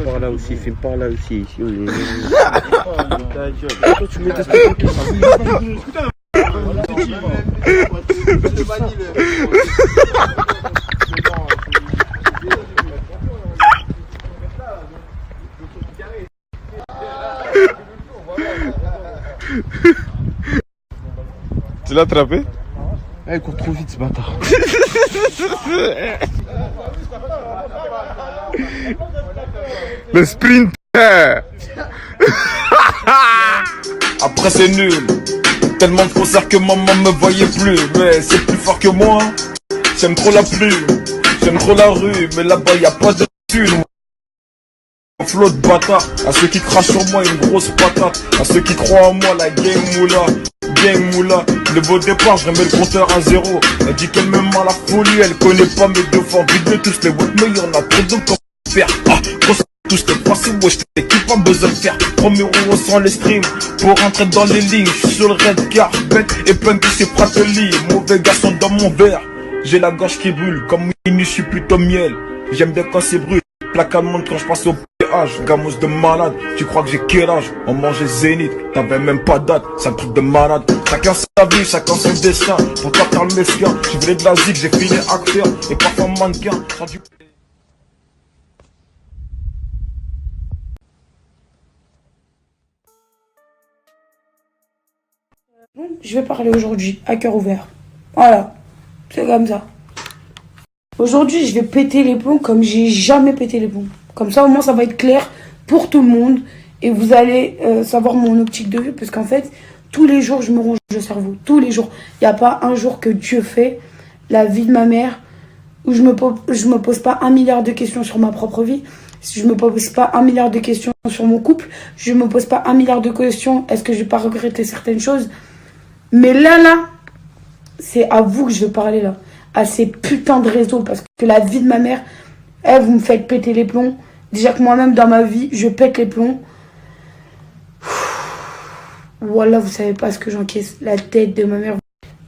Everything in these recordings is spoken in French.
par là aussi, filme par là aussi. Ici, on est... tu mets des Tu l'as attrapé? Eh, il court trop vite ce bâtard. Le sprint. Après c'est nul. Tellement de concerts que maman me voyait plus. Mais c'est plus fort que moi. J'aime trop la pluie. J'aime trop la rue. Mais là-bas y a pas de thune. Flot de bâtard. À ceux qui crachent sur moi une grosse patate. À ceux qui croient en moi la gang moula. Gang moula. Le beau départ je remets le compteur à zéro. Elle dit qu'elle me ment la folie. Elle connaît pas mes deux fois. Vite de tous les votes. Mais y'en a trop de comment faire. Ah, grosse tous les passés. Wesh t'es qui pas besoin de faire. 1er euro sans les streams. Pour rentrer dans les lignes. Je suis sur le red carpet. Et plein de ces Prateli. Mauvais garçon dans mon verre. J'ai la gorge qui brûle. Comme une je suis plutôt miel. J'aime bien quand c'est brûle. Plaque allemande quand je passe au péage. Gamos de malade, tu crois que j'ai quel âge? On mangeait Zénith, t'avais même pas date. C'est un truc de malade. Chacun sa vie, chacun son destin. Faut pas faire le mesquin. Je voulais de la zig, j'ai fini acteur. Et parfois mannequin. Je vais parler aujourd'hui à cœur ouvert. Voilà, c'est comme ça. Aujourd'hui, je vais péter les plombs comme j'ai jamais pété les plombs. Comme ça, au moins, ça va être clair pour tout le monde. Et vous allez savoir mon optique de vue. Parce qu'en fait, tous les jours, je me ronge le cerveau. Tous les jours. Il n'y a pas un jour que Dieu fait la vie de ma mère où je me pose pas 1 milliard de questions sur ma propre vie. Je me pose pas 1 milliard de questions sur mon couple. Je me pose pas 1 milliard de questions. Est-ce que je vais pas regretter certaines choses? Mais là, c'est à vous que je veux parler là. À ces putains de réseaux, parce que la vie de ma mère, vous me faites péter les plombs. Déjà que moi-même dans ma vie, je pète les plombs. Voilà, vous savez pas ce que j'encaisse, la tête de ma mère.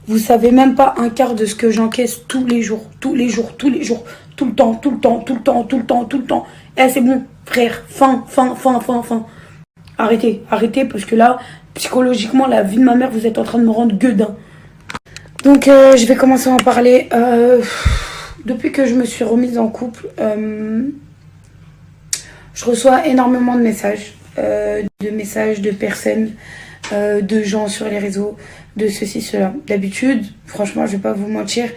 Vous savez même pas un quart de ce que j'encaisse tous les jours, tout le temps. Eh, c'est bon, frère, fin. Arrêtez, parce que là, psychologiquement, la vie de ma mère, vous êtes en train de me rendre gueudin. Donc, je vais commencer à en parler. Depuis que je me suis remise en couple, je reçois énormément de messages. De personnes, de gens sur les réseaux, de ceci, cela. D'habitude, franchement, je vais pas vous mentir,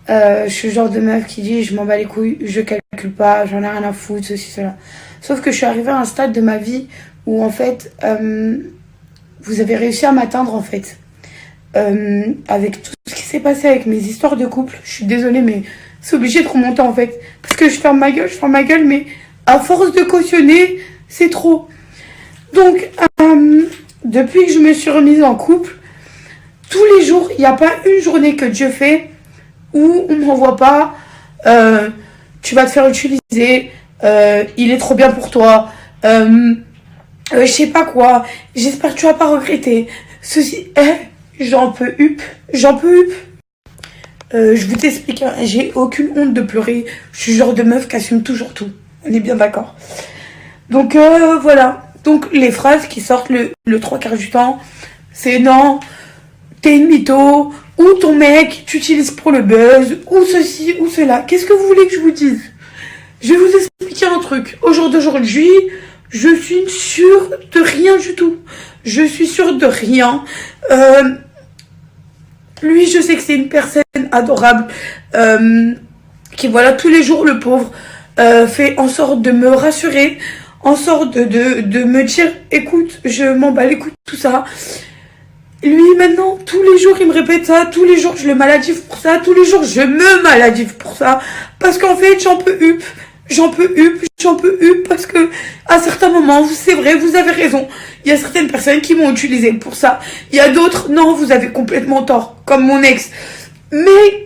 je suis le genre de meuf qui dit je m'en bats les couilles, je calcule pas, j'en ai rien à foutre, ceci, cela. Sauf que je suis arrivée à un stade de ma vie où, en fait, vous avez réussi à m'atteindre, en fait. Avec tout ce qui s'est passé avec mes histoires de couple, je suis désolée, mais c'est obligé de remonter en fait. Parce que je ferme ma gueule, mais à force de cautionner, c'est trop. Donc, depuis que je me suis remise en couple, tous les jours, il n'y a pas une journée que Dieu fait où on ne m'envoie pas tu vas te faire utiliser, il est trop bien pour toi, je sais pas quoi, j'espère que tu vas pas regretter. Ceci, j'en peux up. Je vous explique, hein, j'ai aucune honte de pleurer. Je suis le genre de meuf qui assume toujours tout. On est bien d'accord. Donc voilà. Donc les phrases qui sortent le 3/4 du temps, c'est non, t'es une mytho, ou ton mec t'utilise pour le buzz, ou ceci, ou cela. Qu'est-ce que vous voulez que je vous dise? Je vais vous expliquer un truc. Au jour d'aujourd'hui, je suis sûre de rien du tout. Je suis sûre de rien. Lui, je sais que c'est une personne adorable, qui, voilà, tous les jours, le pauvre, fait en sorte de me rassurer, en sorte de me dire, écoute, je m'en bats les couilles, tout ça. Lui, maintenant, tous les jours, il me répète ça, tous les jours, je le maladive pour ça, tous les jours, je me maladive pour ça, parce qu'en fait, j'en peux parce que, à certains moments, c'est vrai, vous avez raison. Il y a certaines personnes qui m'ont utilisé pour ça. Il y a d'autres, non, vous avez complètement tort, comme mon ex. Mais,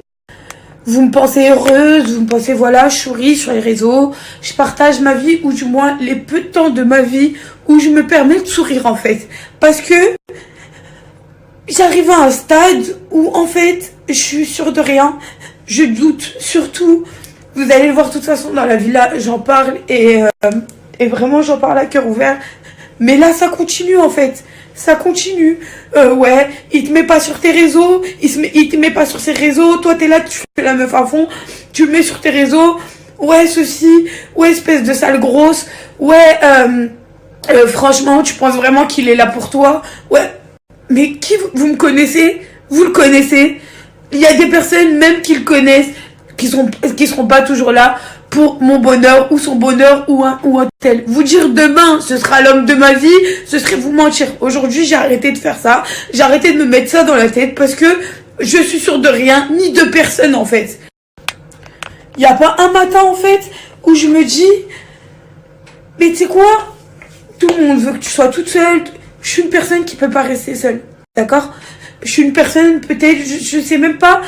vous me pensez heureuse, vous me pensez, voilà, je souris sur les réseaux, je partage ma vie, ou du moins, les peu de temps de ma vie où je me permets de sourire, en fait. Parce que, j'arrive à un stade où, en fait, je suis sûre de rien, je doute, surtout. Vous allez le voir de toute façon dans la villa, j'en parle et Et vraiment, j'en parle à cœur ouvert. Mais là, ça continue, en fait. Ça continue. Ouais, il te met pas sur tes réseaux. Il te met pas sur ses réseaux. Toi, t'es là, tu fais la meuf à fond. Tu le mets sur tes réseaux. Ouais, ceci. Ouais, espèce de sale grosse. Ouais, franchement, tu penses vraiment qu'il est là pour toi? Ouais. Mais qui vous me connaissez? Vous le connaissez? Il y a des personnes même qui le connaissent, qui seront pas toujours là pour mon bonheur ou son bonheur ou un tel. Vous dire demain ce sera l'homme de ma vie, ce serait vous mentir. Aujourd'hui, j'ai arrêté de faire ça. J'ai arrêté de me mettre ça dans la tête parce que je suis sûre de rien ni de personne en fait. Il y a pas un matin en fait où je me dis mais tu sais quoi? Tout le monde veut que tu sois toute seule. Je suis une personne qui peut pas rester seule. D'accord? Je suis une personne, peut-être, je sais même pas.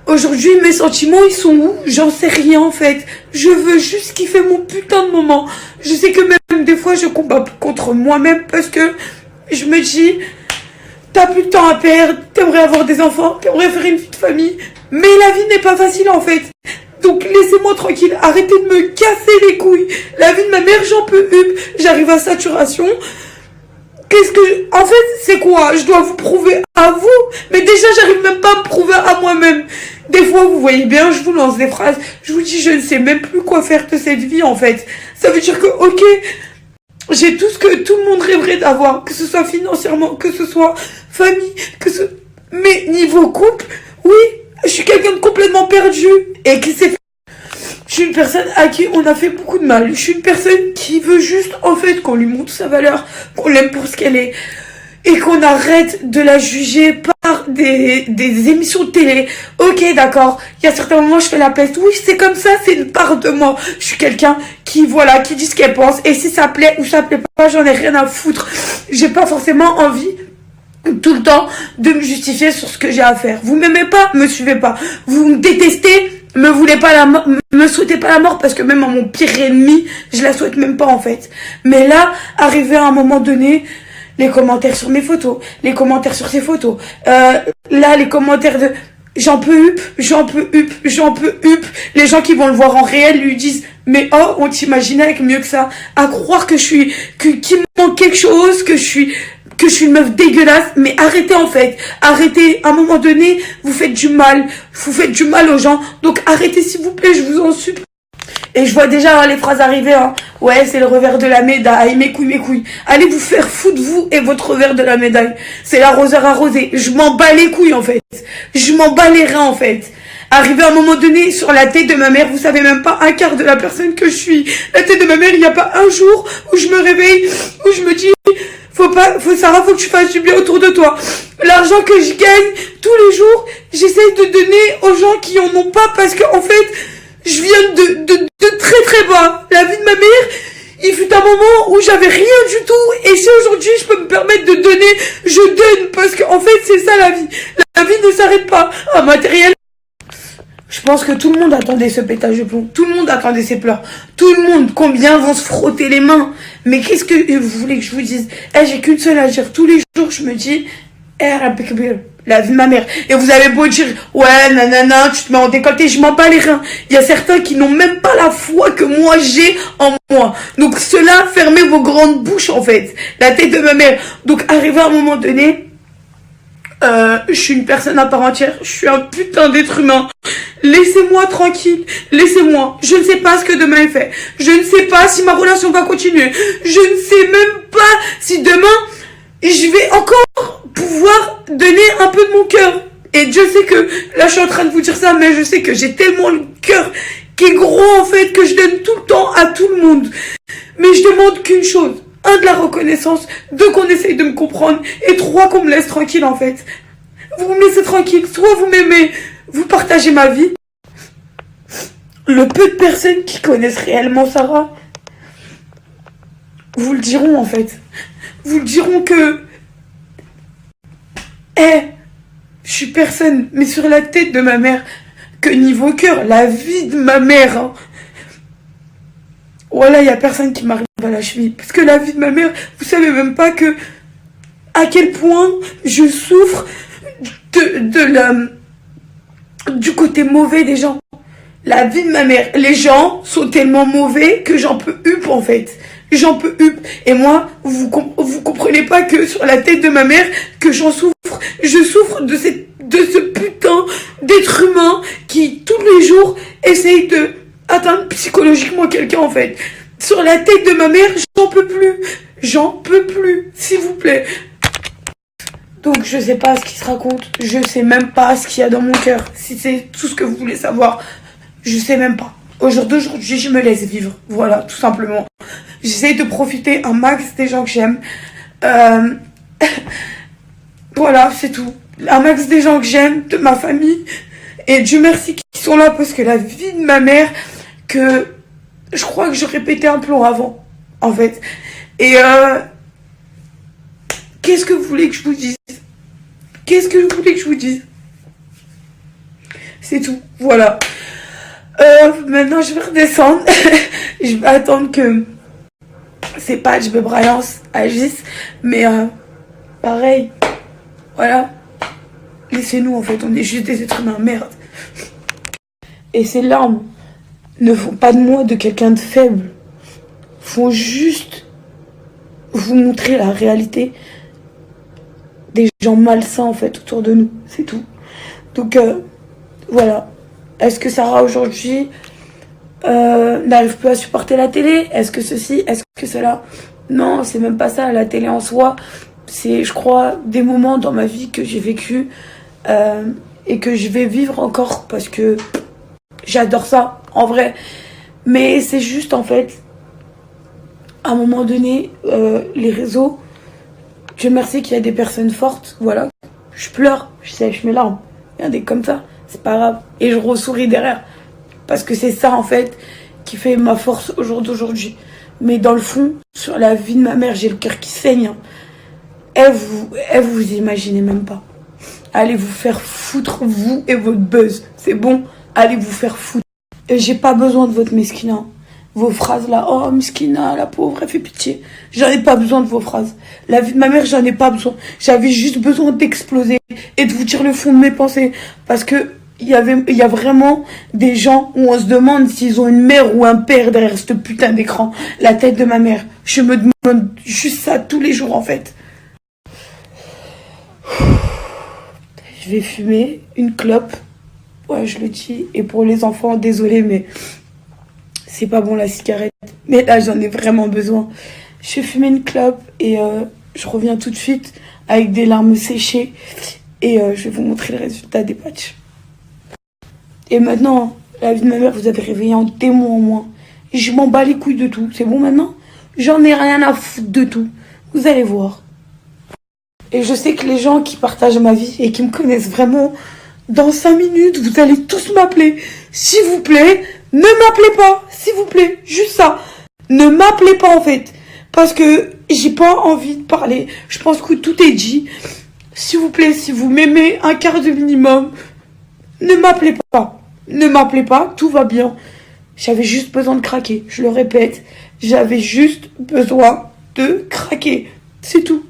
Aujourd'hui, mes sentiments, ils sont où? J'en sais rien, en fait. Je veux juste kiffer mon putain de moment. Je sais que même des fois, je combats contre moi-même parce que je me dis, t'as plus de temps à perdre, t'aimerais avoir des enfants, t'aimerais faire une vie de famille. Mais la vie n'est pas facile, en fait. Donc, laissez-moi tranquille. Arrêtez de me casser les couilles. La vie de ma mère, j'en peux plus. J'arrive à saturation. En fait, c'est quoi? Je dois vous prouver à vous. Mais déjà, j'arrive même pas à me prouver à moi-même. Des fois, vous voyez bien, je vous lance des phrases. Je vous dis, je ne sais même plus quoi faire de cette vie, en fait. Ça veut dire que, ok, j'ai tout ce que tout le monde rêverait d'avoir. Que ce soit financièrement, que ce soit famille, mais niveau couple, oui, je suis quelqu'un de complètement perdu. Et qui s'est... Je suis une personne à qui on a fait beaucoup de mal. Je suis une personne qui veut juste, en fait, qu'on lui montre sa valeur, qu'on l'aime pour ce qu'elle est. Et qu'on arrête de la juger par des émissions de télé. Ok, d'accord. Il y a certains moments, je fais la peste. Oui, c'est comme ça, c'est une part de moi. Je suis quelqu'un qui, voilà, qui dit ce qu'elle pense. Et si ça plaît ou ça plaît pas, j'en ai rien à foutre. J'ai pas forcément envie tout le temps de me justifier sur ce que j'ai à faire. Vous m'aimez pas, me suivez pas. Vous me détestez, me voulez pas la mort, me souhaitez pas la mort parce que même à mon pire ennemi, je la souhaite même pas en fait. Mais là, arrivé à un moment donné, les commentaires sur mes photos, les commentaires sur ses photos, là les commentaires de j'en peux up, j'en peux up, j'en peux up. Les gens qui vont le voir en réel lui disent mais oh, on t'imaginait avec mieux que ça. À croire que qu'il me manque quelque chose, que je suis une meuf dégueulasse, mais arrêtez en fait, arrêtez, à un moment donné, vous faites du mal aux gens, donc arrêtez s'il vous plaît, je vous en supplie. Et je vois déjà les phrases arriver, hein. Ouais, c'est le revers de la médaille, mes couilles. Allez vous faire foutre, vous et votre revers de la médaille. C'est l'arroseur arrosé, je m'en bats les couilles en fait, je m'en bats les reins en fait. Arrivé à un moment donné, sur la tête de ma mère, vous savez même pas un quart de la personne que je suis. La tête de ma mère, il n'y a pas un jour où je me réveille, où je me dis... Sarah, faut que tu fasses du bien autour de toi. L'argent que je gagne tous les jours, j'essaye de donner aux gens qui en ont pas parce que, en fait, je viens de très très bas. La vie de ma mère, il fut un moment où j'avais rien du tout et si aujourd'hui je peux me permettre de donner, je donne parce que, en fait, c'est ça la vie. La vie ne s'arrête pas à matériel. Je pense que tout le monde attendait ce pétage de plomb. Tout le monde attendait ces pleurs. Tout le monde. Combien vont se frotter les mains? Mais qu'est-ce que vous voulez que je vous dise? J'ai qu'une seule à dire. Tous les jours, je me dis, la vie de ma mère. Et vous avez beau dire, ouais, nanana, tu te mets en décolleté, je m'en bats les reins. Il y a certains qui n'ont même pas la foi que moi j'ai en moi. Donc cela, fermez vos grandes bouches en fait. La tête de ma mère. Donc arrivé à un moment donné, je suis une personne à part entière. Je suis un putain d'être humain. Laissez-moi tranquille. Laissez-moi. Je ne sais pas ce que demain est fait. Je ne sais pas si ma relation va continuer. Je ne sais même pas si demain, je vais encore pouvoir donner un peu de mon cœur. Et Dieu sait que, là je suis en train de vous dire ça, mais je sais que j'ai tellement le cœur qui est gros en fait, que je donne tout le temps à tout le monde. Mais je demande qu'une chose. 1, de la reconnaissance, 2, qu'on essaye de me comprendre, et 3, qu'on me laisse tranquille en fait. Vous me laissez tranquille, soit vous m'aimez, vous partagez ma vie. Le peu de personnes qui connaissent réellement Sarah, vous le diront en fait. Vous le diront que... je suis personne, mais sur la tête de ma mère, que niveau cœur, la vie de ma mère, hein. Voilà, il y a personne qui m'arrive à la cheville. Parce que la vie de ma mère, vous savez même pas que... à quel point je souffre du côté mauvais des gens. La vie de ma mère. Les gens sont tellement mauvais que j'en peux up en fait. j'en peux plus. Et moi, vous comprenez pas que sur la tête de ma mère, que j'en souffre. Je souffre de ce putain d'être humain qui, tous les jours, essaye de atteindre psychologiquement quelqu'un, en fait. Sur la tête de ma mère, j'en peux plus. J'en peux plus, s'il vous plaît. Donc, je sais pas ce qui se raconte. Je sais même pas ce qu'il y a dans mon cœur. Si c'est tout ce que vous voulez savoir, je sais même pas. Aujourd'hui, je me laisse vivre. Voilà, tout simplement. J'essaye de profiter un max des gens que j'aime. Voilà, c'est tout. Un max des gens que j'aime, de ma famille. Et Dieu merci qu'ils sont là parce que la vie de ma mère, que je crois que j'aurais pété un plomb avant, en fait. Et qu'est-ce que vous voulez que je vous dise? Qu'est-ce que vous voulez que je vous dise? C'est tout, voilà. Maintenant, je vais redescendre. Je vais attendre que c'est pas je Bryance agisse. Mais pareil, voilà. Laissez-nous, en fait, on est juste des êtres humains, merde. Et ces larmes ne font pas de moi de quelqu'un de faible. Font juste vous montrer la réalité des gens malsains, en fait, autour de nous. C'est tout. Donc, voilà. Est-ce que Sarah, aujourd'hui, n'arrive plus à supporter la télé? Est-ce que ceci? Est-ce que cela? Non, c'est même pas ça. La télé en soi, c'est, je crois, des moments dans ma vie que j'ai vécu et que je vais vivre encore parce que j'adore ça, en vrai. Mais c'est juste, en fait, à un moment donné, les réseaux, Dieu merci qu'il y a des personnes fortes, voilà. Je pleure, je sèche mes larmes. Regardez, comme ça, c'est pas grave. Et je ressouris derrière. Parce que c'est ça, en fait, qui fait ma force au jour d'aujourd'hui. Mais dans le fond, sur la vie de ma mère, j'ai le cœur qui saigne. Hein. Vous imaginez même pas. Allez vous faire foutre, vous et votre buzz. C'est bon, allez vous faire foutre. Et j'ai pas besoin de votre mesquina. Vos phrases là, oh mesquina, la pauvre, elle fait pitié. J'en ai pas besoin de vos phrases. La vie de ma mère, j'en ai pas besoin. J'avais juste besoin d'exploser et de vous dire le fond de mes pensées. Parce que il y a vraiment des gens où on se demande s'ils ont une mère ou un père derrière ce putain d'écran. La tête de ma mère. Je me demande juste ça tous les jours, en fait. Je vais fumer une clope. Ouais, je le dis. Et pour les enfants, désolé, mais c'est pas bon la cigarette. Mais là, j'en ai vraiment besoin. Je vais fumer une clope et je reviens tout de suite avec des larmes séchées. Et je vais vous montrer le résultat des patchs. Et maintenant, la vie de ma mère, vous avez réveillé un démon en moi. Et je m'en bats les couilles de tout. C'est bon maintenant? J'en ai rien à foutre de tout. Vous allez voir. Et je sais que les gens qui partagent ma vie et qui me connaissent vraiment, dans 5 minutes, vous allez tous m'appeler. S'il vous plaît, ne m'appelez pas. S'il vous plaît, juste ça. Ne m'appelez pas, en fait. Parce que j'ai pas envie de parler. Je pense que tout est dit. S'il vous plaît, si vous m'aimez un quart de minimum, ne m'appelez pas. Ne m'appelez pas, tout va bien. J'avais juste besoin de craquer. Je le répète, j'avais juste besoin de craquer. C'est tout.